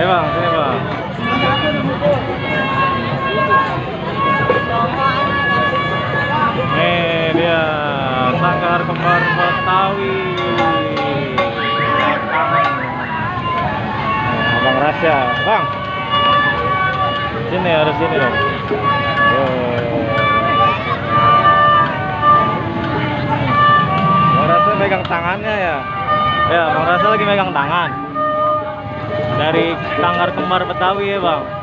Bang, sini bang. Nih dia Sanggar Kembar Betawi. Abang Rasya, bang. Sini harus sini dong. Bang Rasya pegang tangannya ya. Ya, Bang Rasya lagi megang tangan. Dari Sanggar Kembar Betawi ya bang.